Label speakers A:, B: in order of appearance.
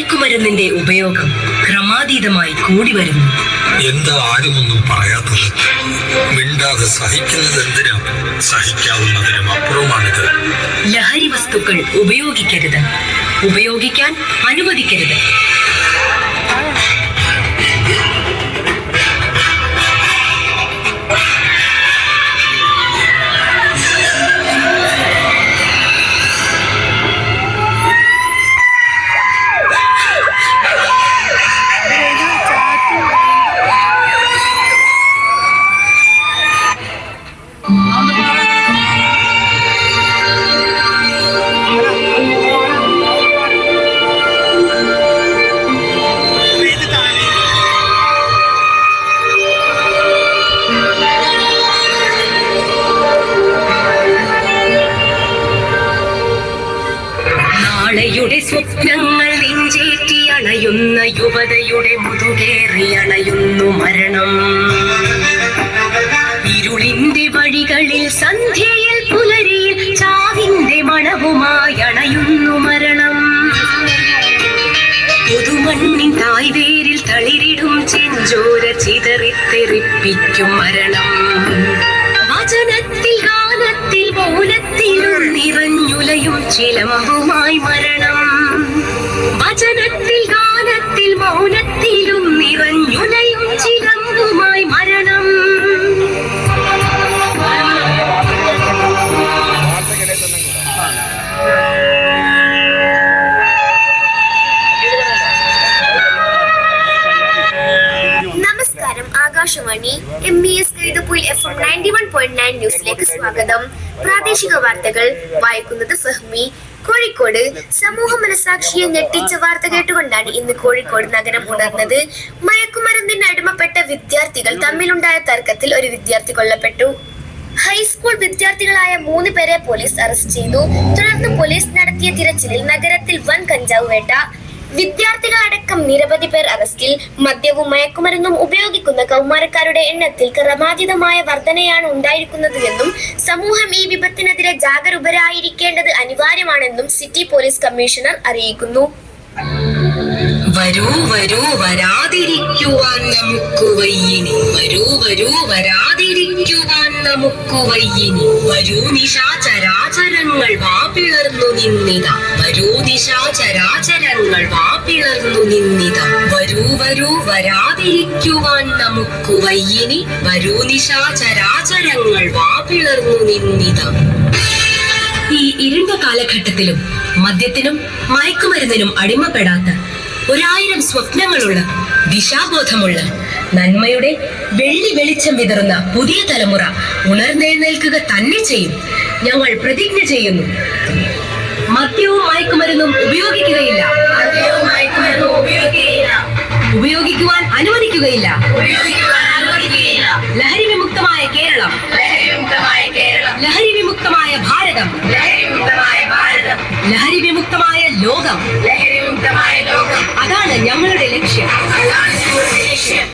A: മയക്കുമരുന്നിന്റെ ഉപയോഗം ക്രമാതീതമായി കൂടി വരുന്നു.
B: എന്താ ആരുമൊന്നും പറയാത്തത്? മിണ്ടാതെ സഹിക്കുന്നത് എന്തിനാ? സഹിക്കാവുന്നതിനും അപ്പുറമാണിത്.
A: ലഹരി വസ്തുക്കൾ ഉപയോഗിക്കരുത്, ഉപയോഗിക്കാൻ അനുവദിക്കരുത്. നാളെയുടെ സ്വപ്നങ്ങൾ നെഞ്ചേറ്റി അണയുന്ന യുവതയുടെ മുതുകേറി അണയുന്നു മരണം. ഇരുളിന്റെ വഴികളിൽ സന്ധ്യയിൽ പുലരിയിൽ ചാവിന്റെ മണവുമായി അണയുന്നു മരണം. പുതുമണ്ണിൻ തായ്വേരിൽ തളിരിടും ചെഞ്ചോര ചിതറിത്തെറിപ്പിക്കും മരണം. വചനത്തിൽ ഗാനത്തിൽ മൗനത്തിലും നിറഞ്ഞുലയും ചിലമ്പുമായി മരണം. വചനത്തിൽ ഗാനത്തിൽ മൗനത്തിലും നിറഞ്ഞുലയും ചിലമ്പുമായി മരണം.
C: നമസ്കാരം, ആകാശവാണി MBS എഴുതുപുൽ FM 91.9 ന്യൂസിലേക്ക് സ്വാഗതം. പ്രാദേശിക വാർത്തകൾ വായിക്കുന്നത് ഫഹ്മി. കോഴിക്കോട് സമൂഹ മനസാക്ഷിയെ ഞെട്ടിച്ച വാർത്ത കേട്ടുകൊണ്ടാണ് ഇന്ന് കോഴിക്കോട് നഗരം ഉണർന്നത്. മയക്കുമരുന്നിന് അടിമപ്പെട്ട വിദ്യാർത്ഥികൾ തമ്മിലുണ്ടായ തർക്കത്തിൽ ഒരു വിദ്യാർത്ഥി കൊല്ലപ്പെട്ടു. ഹൈസ്കൂൾ വിദ്യാർത്ഥികളായ 3 പേരെ പോലീസ് അറസ്റ്റ് ചെയ്തു. തുടർന്ന് പോലീസ് നടത്തിയ തിരച്ചിലിൽ നഗരത്തിൽ വൻ കഞ്ചാവ് വേട്ട. വിദ്യാർത്ഥികളടക്കം നിരവധി പേർ അറസ്റ്റിൽ. മദ്യവും മയക്കുമരുന്നും ഉപയോഗിക്കുന്ന കൗമാരക്കാരുടെ എണ്ണത്തിൽ ക്രമാതീതമായ വർധനയാണ് ഉണ്ടായിരിക്കുന്നത് എന്നും സമൂഹം ഈ വിപത്തിനെതിരെ ജാഗരൂകരായിരിക്കേണ്ടത് അനിവാര്യമാണെന്നും സിറ്റി പോലീസ് കമ്മീഷണർ അറിയിക്കുന്നു.
A: വരൂ വരൂ വരാതിരിക്കുവാൻ നമുക്ക് വയ്യിനി, വരൂ വരൂ വരാതിരിക്കുവാൻ നമുക്ക് വയ്യിനി. വരൂ നിശാചരാചരങ്ങൾ വാപിളർന്നു നിന്നിതാ, വരൂ നിശാചരാചരങ്ങൾ വാപിളർന്നു നിന്നിതാ. വരൂ വരൂ വരാതിരിക്കുവാൻ നമുക്ക് വയ്യിനി, വരൂ നിശാചരാചരങ്ങൾ വാപിളർന്നു നിന്നിതാ. ഈ ഇരുണ്ട കാലഘട്ടത്തിലും മദ്യത്തിനും മയക്കുമരുന്നിനും അടിമപ്പെടാത്ത 1000 സ്വപ്നങ്ങളുള്ള, ദിശാബോധമുള്ള, നന്മയുടെ വെള്ളി വെളിച്ചം വിതറുന്ന പുതിയ തലമുറ ഉണർന്നെഴുന്നേൽക്കുക തന്നെ ചെയ്യും. ഞങ്ങൾ പ്രതിജ്ഞ ചെയ്യുന്നു. മദ്യവും മയക്കുമരുന്നും ഉപയോഗിക്കുകയില്ല, ഉപയോഗിക്കുവാൻ അനുവദിക്കുകയില്ല.